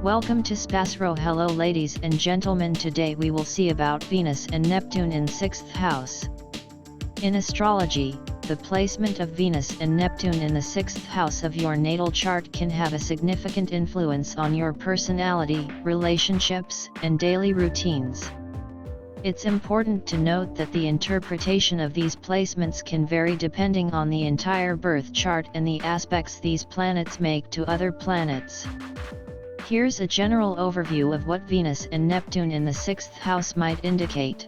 Welcome to SPASRO. Hello ladies and gentlemen, today we will see about Venus and Neptune in 6th house. In astrology, the placement of Venus and Neptune in the 6th house of your natal chart can have a significant influence on your personality, relationships, and daily routines. It's important to note that the interpretation of these placements can vary depending on the entire birth chart and the aspects these planets make to other planets. Here's a general overview of what Venus and Neptune in the 6th house might indicate.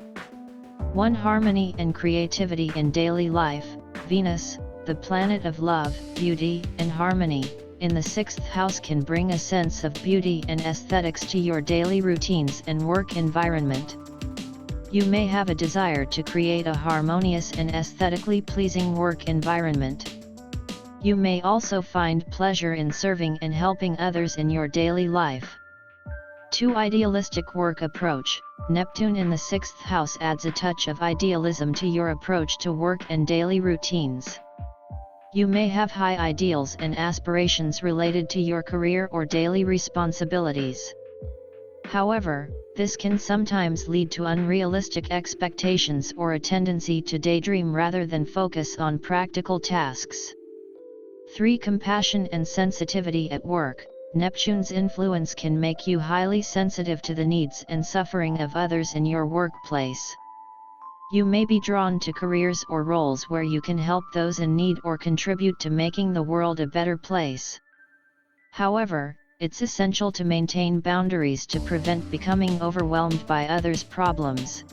1. Harmony and creativity in daily life. Venus, the planet of love, beauty, and harmony, in the 6th house can bring a sense of beauty and aesthetics to your daily routines and work environment. You may have a desire to create a harmonious and aesthetically pleasing work environment. You may also find pleasure in serving and helping others in your daily life. 2. Idealistic work approach. Neptune in the 6th house adds a touch of idealism to your approach to work and daily routines. You may have high ideals and aspirations related to your career or daily responsibilities. However, this can sometimes lead to unrealistic expectations or a tendency to daydream rather than focus on practical tasks. 3. Compassion and sensitivity at work. Neptune's influence can make you highly sensitive to the needs and suffering of others in your workplace. You may be drawn to careers or roles where you can help those in need or contribute to making the world a better place. However, it's essential to maintain boundaries to prevent becoming overwhelmed by others' problems.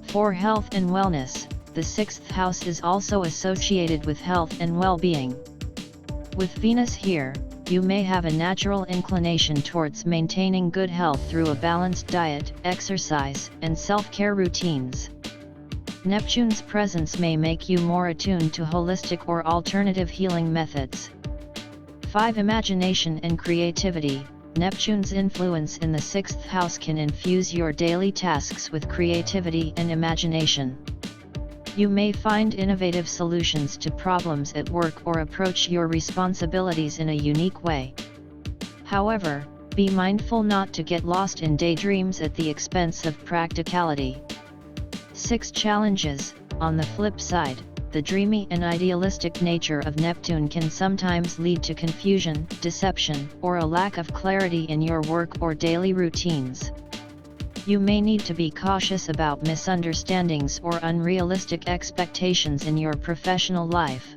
4. Health and wellness. The 6th house is also associated with health and well-being. With Venus here, you may have a natural inclination towards maintaining good health through a balanced diet, exercise, and self-care routines. Neptune's presence may make you more attuned to holistic or alternative healing methods. 5. Imagination and creativity. Neptune's influence in the 6th house can infuse your daily tasks with creativity and imagination. You may find innovative solutions to problems at work or approach your responsibilities in a unique way. However, be mindful not to get lost in daydreams at the expense of practicality. 6. Challenges. On the flip side, the dreamy and idealistic nature of Neptune can sometimes lead to confusion, deception, or a lack of clarity in your work or daily routines. You may need to be cautious about misunderstandings or unrealistic expectations in your professional life.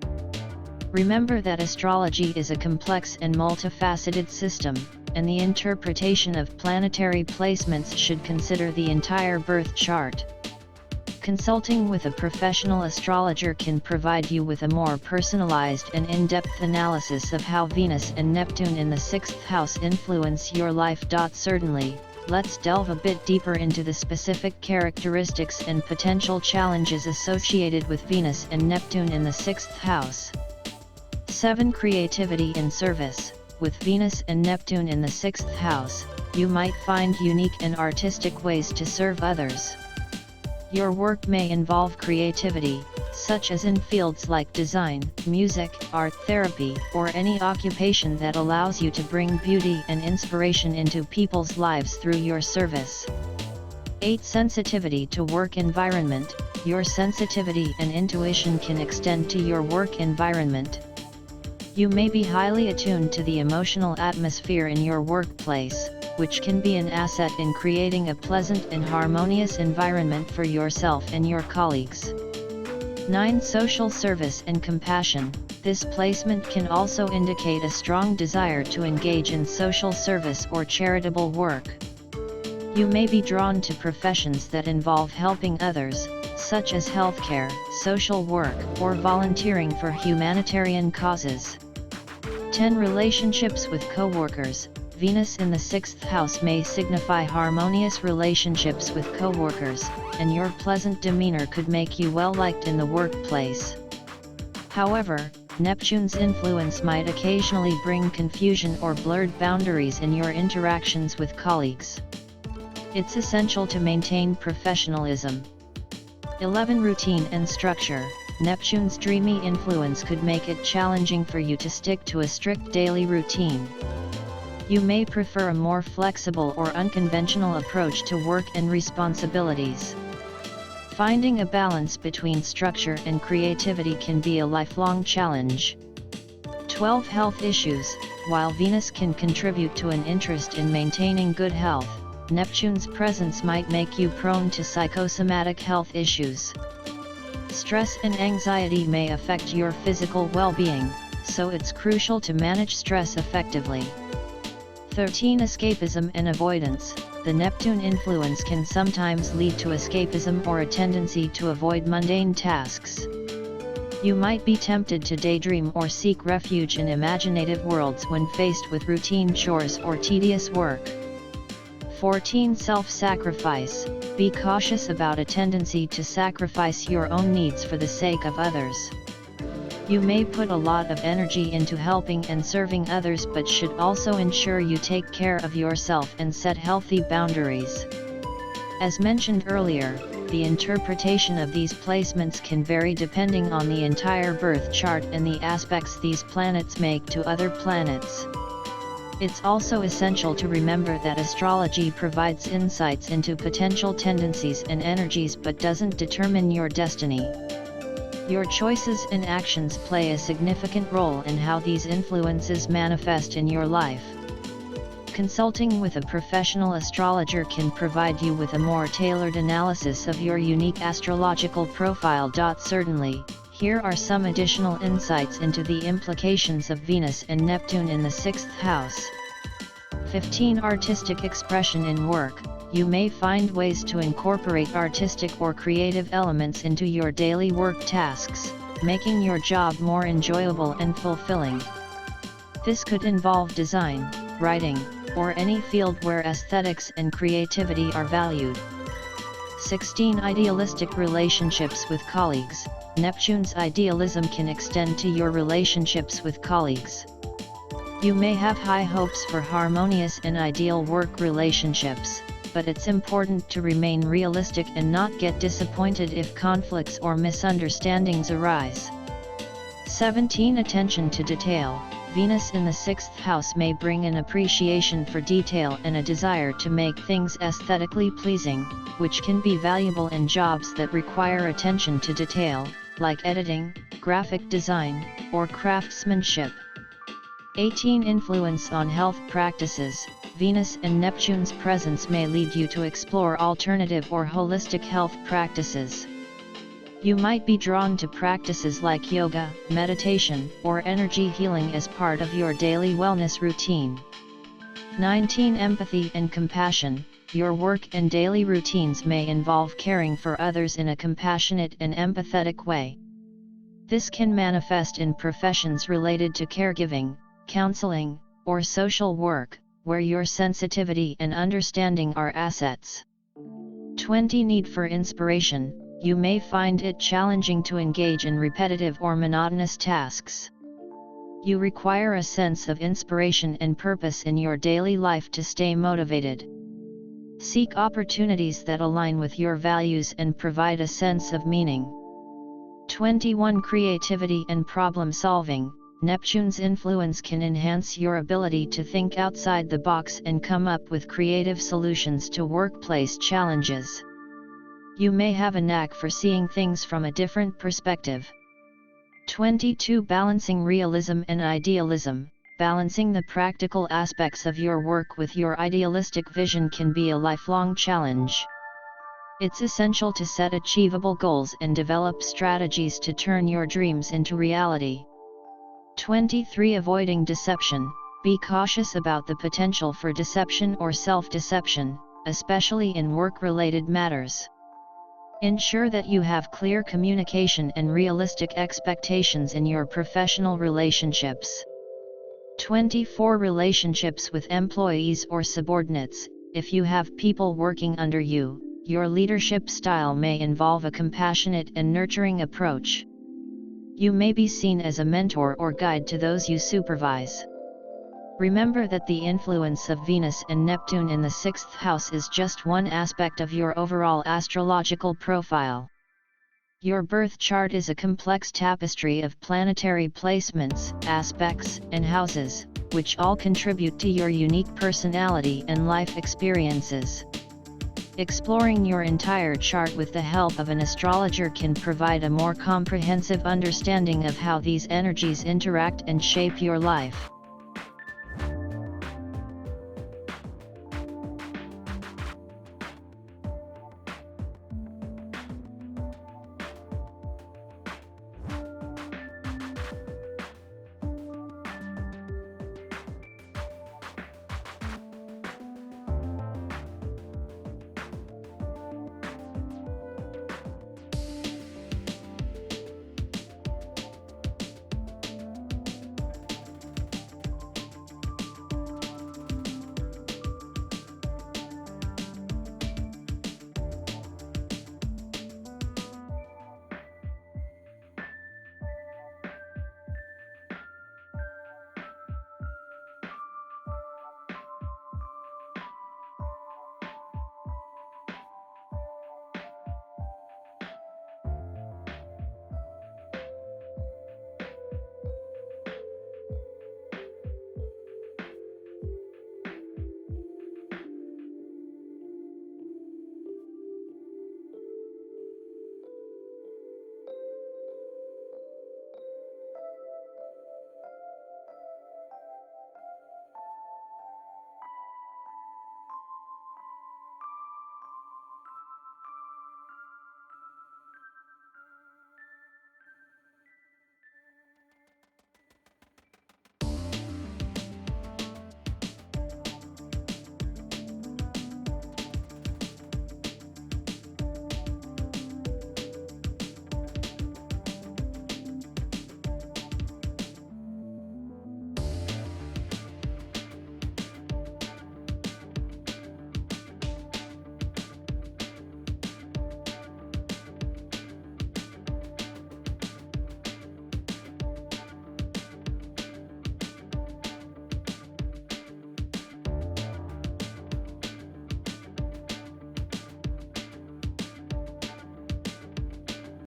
Remember that astrology is a complex and multifaceted system, and the interpretation of planetary placements should consider the entire birth chart. Consulting with a professional astrologer can provide you with a more personalized and in-depth analysis of how Venus and Neptune in the 6th house influence your life. Certainly, let's delve a bit deeper into the specific characteristics and potential challenges associated with Venus and Neptune in the 6th house. 7. Creativity and service. With Venus and Neptune in the 6th house, you might find unique and artistic ways to serve others. Your work may involve creativity, such as in fields like design, music, art therapy, or any occupation that allows you to bring beauty and inspiration into people's lives through your service. 8. Sensitivity to work environment. Your sensitivity and intuition can extend to your work environment. You may be highly attuned to the emotional atmosphere in your workplace, which can be an asset in creating a pleasant and harmonious environment for yourself and your colleagues. 9. Social service and compassion. This placement can also indicate a strong desire to engage in social service or charitable work. You may be drawn to professions that involve helping others, such as healthcare, social work, or volunteering for humanitarian causes. 10. Relationships with co-workers. Venus in the 6th house may signify harmonious relationships with co-workers, and your pleasant demeanor could make you well-liked in the workplace. However, Neptune's influence might occasionally bring confusion or blurred boundaries in your interactions with colleagues. It's essential to maintain professionalism. 11. Routine and structure. Neptune's dreamy influence could make it challenging for you to stick to a strict daily routine. You may prefer a more flexible or unconventional approach to work and responsibilities. Finding a balance between structure and creativity can be a lifelong challenge. 12 Health issues. While Venus can contribute to an interest in maintaining good health, Neptune's presence might make you prone to psychosomatic health issues. Stress and anxiety may affect your physical well-being, so it's crucial to manage stress effectively. 13 Escapism and avoidance. The Neptune influence can sometimes lead to escapism or a tendency to avoid mundane tasks. You might be tempted to daydream or seek refuge in imaginative worlds when faced with routine chores or tedious work. 14 Self-sacrifice. Be cautious about a tendency to sacrifice your own needs for the sake of others. You may put a lot of energy into helping and serving others, but should also ensure you take care of yourself and set healthy boundaries. As mentioned earlier, the interpretation of these placements can vary depending on the entire birth chart and the aspects these planets make to other planets. It's also essential to remember that astrology provides insights into potential tendencies and energies but doesn't determine your destiny. Your choices and actions play a significant role in how these influences manifest in your life. Consulting with a professional astrologer can provide you with a more tailored analysis of your unique astrological profile. Certainly, here are some additional insights into the implications of Venus and Neptune in the 6th house. 15 Artistic expression in work. You may find ways to incorporate artistic or creative elements into your daily work tasks, making your job more enjoyable and fulfilling. This could involve design, writing, or any field where aesthetics and creativity are valued. 16 Idealistic relationships with colleagues. Neptune's idealism can extend to your relationships with colleagues. You may have high hopes for harmonious and ideal work relationships, but it's important to remain realistic and not get disappointed if conflicts or misunderstandings arise. 17 Attention to detail. Venus in the 6th house may bring an appreciation for detail and a desire to make things aesthetically pleasing, which can be valuable in jobs that require attention to detail, like editing, graphic design, or craftsmanship. 18 Influence on health practices. Venus and Neptune's presence may lead you to explore alternative or holistic health practices. You might be drawn to practices like yoga, meditation, or energy healing as part of your daily wellness routine. 19 Empathy and compassion. Your work and daily routines may involve caring for others in a compassionate and empathetic way. This can manifest in professions related to caregiving, counseling, or social work, where your sensitivity and understanding are assets. 20 Need for inspiration. You may find it challenging to engage in repetitive or monotonous tasks. You require a sense of inspiration and purpose in your daily life to stay motivated. Seek opportunities that align with your values and provide a sense of meaning. 21 Creativity and problem solving. Neptune's influence can enhance your ability to think outside the box and come up with creative solutions to workplace challenges. You may have a knack for seeing things from a different perspective. 22 Balancing realism and idealism. Balancing the practical aspects of your work with your idealistic vision can be a lifelong challenge. It's essential to set achievable goals and develop strategies to turn your dreams into reality. 23 Avoiding deception. Be cautious about the potential for deception or self-deception, especially in work-related matters. Ensure that you have clear communication and realistic expectations in your professional relationships. 24 Relationships with employees or subordinates. If you have people working under you, your leadership style may involve a compassionate and nurturing approach. You may be seen as a mentor or guide to those you supervise. Remember that the influence of Venus and Neptune in the 6th house is just one aspect of your overall astrological profile. Your birth chart is a complex tapestry of planetary placements, aspects, and houses, which all contribute to your unique personality and life experiences. Exploring your entire chart with the help of an astrologer can provide a more comprehensive understanding of how these energies interact and shape your life.